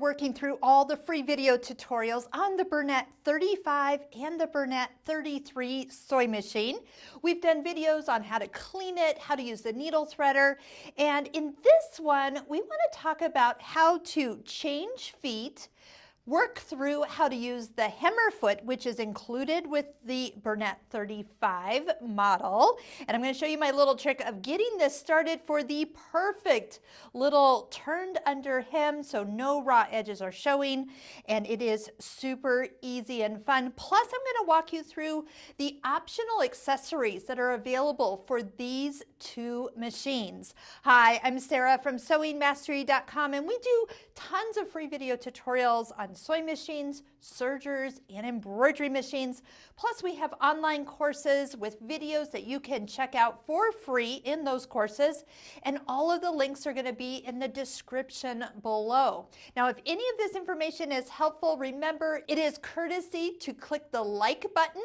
working through all the free video tutorials on the Bernette 35 and the Bernette 33 sewing machine. We've done videos on how to clean it, how to use the needle threader, and in this one, we want to talk about how to change feet, work through how to use the hemmer foot, which is included with the Bernette 35 model. And I'm going to show you my little trick of getting this started for the perfect little turned under hem, so no raw edges are showing, and it is super easy and fun. Plus, I'm going to walk you through the optional accessories that are available for these two machines. Hi, I'm Sarah from sewingmastery.com, and we do tons of free video tutorials on sewing machines, sergers, and embroidery machines. Plus, we have online courses with videos that you can check out for free in those courses, and all of the links are going to be in the description below. Now, if any of this information is helpful, remember it is courtesy to click the like button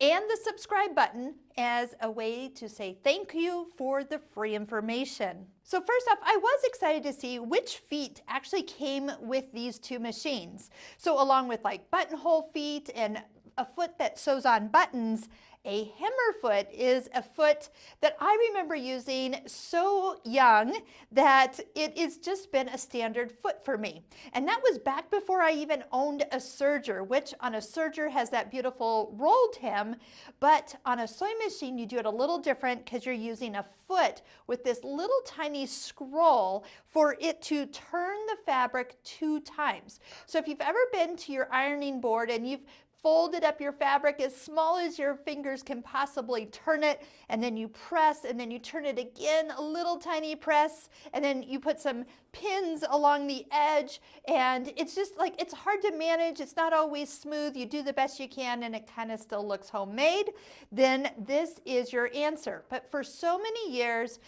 and the subscribe button as a way to say thank you for the free information. So first off, I was excited to see which feet actually came with these two machines. So along with like buttonhole feet and a foot that sews on buttons, a hemmer foot is a foot that I remember using so young that it has just been a standard foot for me. And that was back before I even owned a serger, which on a serger has that beautiful rolled hem, but on a sewing machine you do it a little different because you're using a foot with this little tiny scroll for it to turn the fabric 2 times. So if you've ever been to your ironing board and you've folded up your fabric as small as your fingers can possibly turn it, and then you press, and then you turn it again, a little tiny press, and then you put some pins along the edge, and it's just like, it's hard to manage, it's not always smooth, you do the best you can, and it kind of still looks homemade, then this is your answer. But for so many years,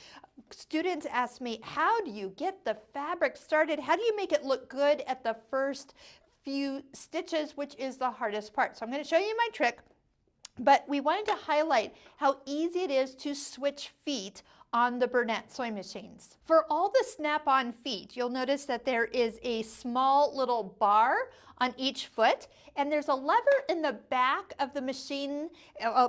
students ask me, how do you get the fabric started? How do you make it look good at the first few stitches, which is the hardest part? So I'm going to show you my trick, but we wanted to highlight how easy it is to switch feet on the Bernette sewing machines. For all the snap-on feet, you'll notice that there is a small little bar on each foot, and there's a lever in the back of the machine,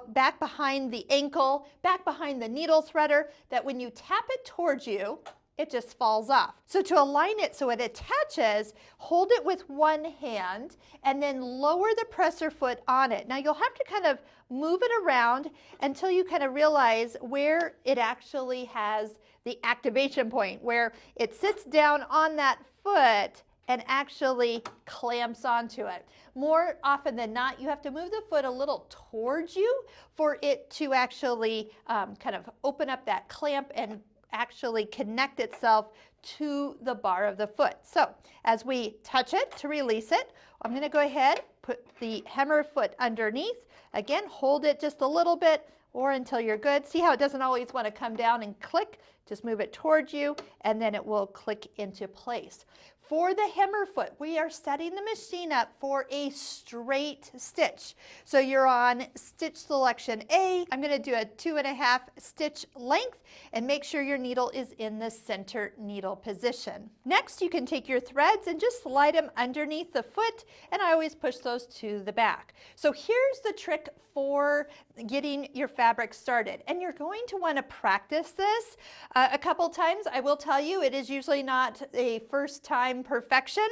back behind the ankle, back behind the needle threader, that when you tap it towards you, it just falls off. So to align it so it attaches, hold it with one hand and then lower the presser foot on it. Now you'll have to kind of move it around until you kind of realize where it actually has the activation point, where it sits down on that foot and actually clamps onto it. More often than not, you have to move the foot a little towards you for it to actually kind of open up that clamp and actually connect itself to the bar of the foot. So as we touch it to release it, I'm going to go ahead, put the hemmer foot underneath. Again, hold it just a little bit or until you're good. See how it doesn't always want to come down and click? Just move it towards you and then it will click into place. For the hemmer foot, we are setting the machine up for a straight stitch. So you're on stitch selection A. I'm going to do a 2.5 stitch length and make sure your needle is in the center needle position. Next, you can take your threads and just slide them underneath the foot, and I always push those to the back. So here's the trick for getting your fabric started, and you're going to want to practice this a couple times. I will tell you, it is usually not a first time perfection,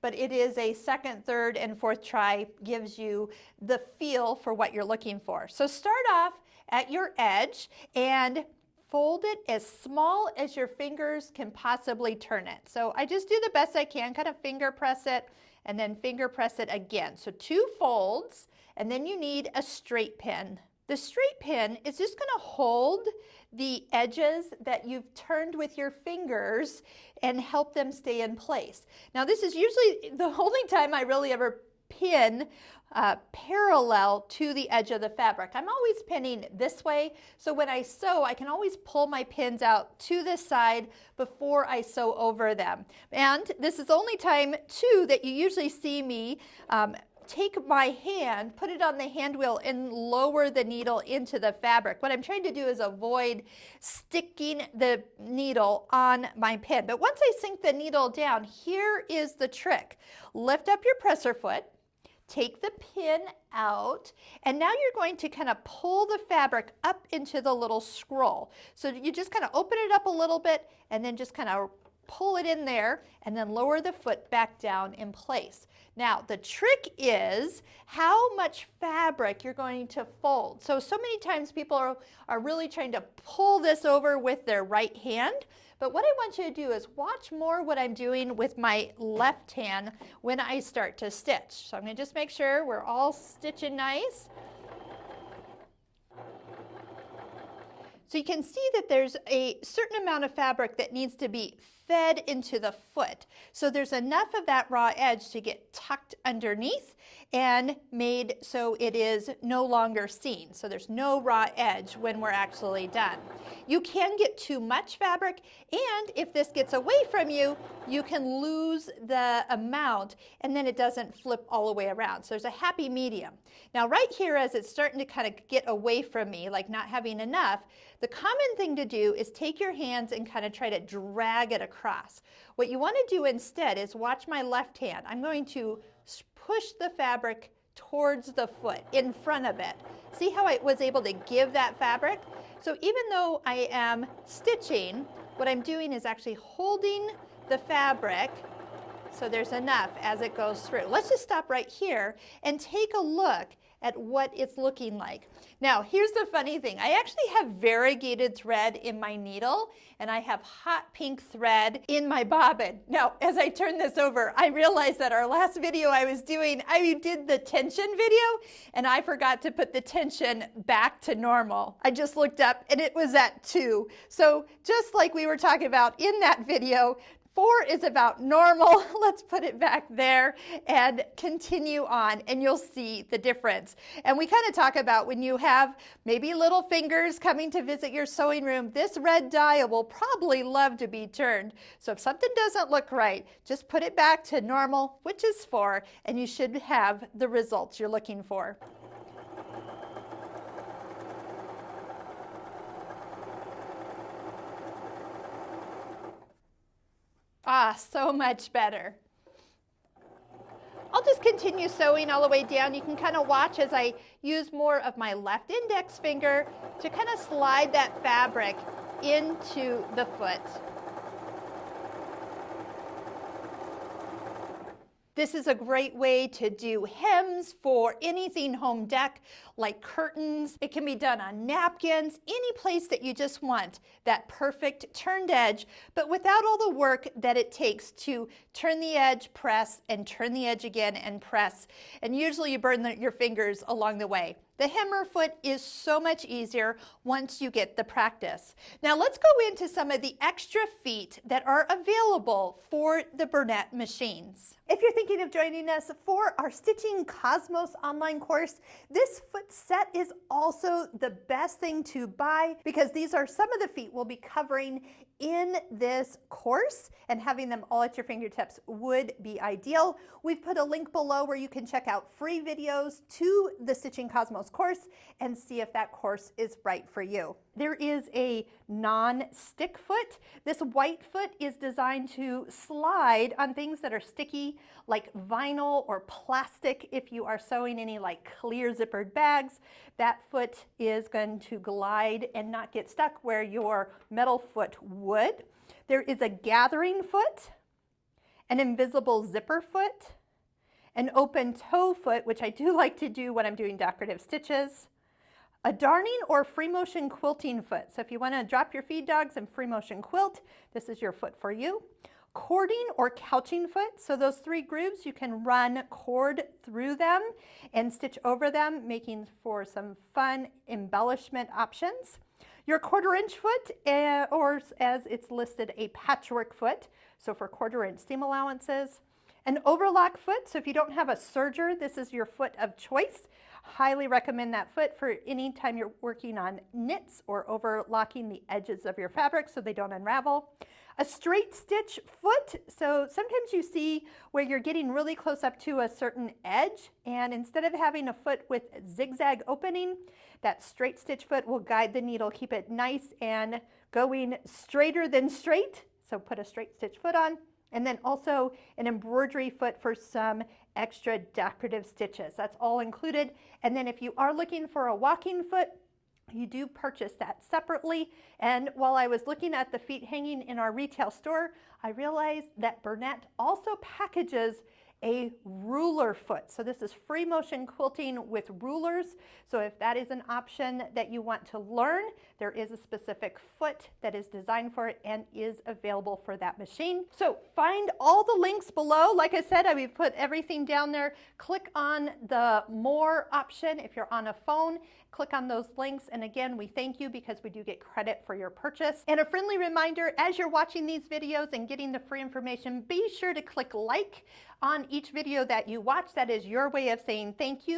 but it is a second, third, and fourth try gives you the feel for what you're looking for. So start off at your edge and fold it as small as your fingers can possibly turn it. So I just do the best I can, kind of finger press it and then finger press it again. So 2 folds, and then you need a straight pin. The straight pin is just going to hold the edges that you've turned with your fingers and help them stay in place. Now this is usually the only time I really ever pin parallel to the edge of the fabric. I'm always pinning this way, so when I sew, I can always pull my pins out to the side before I sew over them. And this is the only time too that you usually see me take my hand, put it on the hand wheel, and lower the needle into the fabric. What I'm trying to do is avoid sticking the needle on my pin. But once I sink the needle down, here is the trick. Lift up your presser foot, take the pin out, and now you're going to kind of pull the fabric up into the little scroll. So you just kind of open it up a little bit and then just kind of pull it in there and then lower the foot back down in place. Now the trick is how much fabric you're going to fold. So many times people are really trying to pull this over with their right hand. But what I want you to do is watch more what I'm doing with my left hand when I start to stitch. So I'm going to just make sure we're all stitching nice. So you can see that there's a certain amount of fabric that needs to be fed into the foot. So there's enough of that raw edge to get tucked underneath and made so it is no longer seen. So there's no raw edge when we're actually done. You can get too much fabric, and if this gets away from you, you can lose the amount and then it doesn't flip all the way around. So there's a happy medium. Now right here, as it's starting to kind of get away from me, like not having enough, the common thing to do is take your hands and kind of try to drag it across. What you want to do instead is watch my left hand. I'm going to push the fabric towards the foot, in front of it. See how I was able to give that fabric? So even though I am stitching, what I'm doing is actually holding the fabric so there's enough as it goes through. Let's just stop right here and take a look at what it's looking like. Now, here's the funny thing. I actually have variegated thread in my needle, and I have hot pink thread in my bobbin. Now, as I turn this over, I realized that our last video I was doing, I did the tension video, and I forgot to put the tension back to normal. I just looked up, and it was at 2. So just like we were talking about in that video, 4 is about normal. Let's put it back there and continue on, and you'll see the difference. And we kind of talk about when you have maybe little fingers coming to visit your sewing room, this red dial will probably love to be turned. So if something doesn't look right, just put it back to normal, which is 4, and you should have the results you're looking for. Ah, so much better. I'll just continue sewing all the way down. You can kind of watch as I use more of my left index finger to kind of slide that fabric into the foot. This is a great way to do hems for anything home dec, like curtains. It can be done on napkins, any place that you just want that perfect turned edge, but without all the work that it takes to turn the edge, press, and turn the edge again and press. And usually you burn your fingers along the way. The hemmer foot is so much easier once you get the practice. Now let's go into some of the extra feet that are available for the Bernette machines. If you're thinking of joining us for our Stitching Cosmos online course, this foot set is also the best thing to buy because these are some of the feet we'll be covering in this course, and having them all at your fingertips would be ideal. We've put a link below where you can check out free videos to the Stitching Cosmos course and see if that course is right for you. There is a non-stick foot. This white foot is designed to slide on things that are sticky, like vinyl or plastic. If you are sewing any like clear zippered bags, that foot is going to glide and not get stuck where your metal foot would. There is a gathering foot, an invisible zipper foot, an open toe foot, which I do like to do when I'm doing decorative stitches, a darning or free motion quilting foot. So if you want to drop your feed dogs and free motion quilt, this is your foot for you. Cording or couching foot. So those 3 grooves, you can run cord through them and stitch over them, making for some fun embellishment options. Your 1/4 inch foot, or as it's listed, a patchwork foot. So for 1/4 inch seam allowances. An overlock foot. So if you don't have a serger, this is your foot of choice. Highly recommend that foot for any time you're working on knits or overlocking the edges of your fabric so they don't unravel. A straight stitch foot. So sometimes you see where you're getting really close up to a certain edge, and instead of having a foot with zigzag opening, that straight stitch foot will guide the needle, keep it nice and going straighter than straight. So put a straight stitch foot on, and then also an embroidery foot for some extra decorative stitches. That's all included. And then if you are looking for a walking foot, you do purchase that separately. And while I was looking at the feet hanging in our retail store, I realized that Bernette also packages a ruler foot. So this is free motion quilting with rulers. So if that is an option that you want to learn, there is a specific foot that is designed for it and is available for that machine. So find all the links below. Like I said, I will put everything down there. Click on the more option if you're on a phone. Click on those links. And again, we thank you because we do get credit for your purchase. And a friendly reminder, as you're watching these videos and getting the free information, be sure to click like on each video that you watch. That is your way of saying thank you.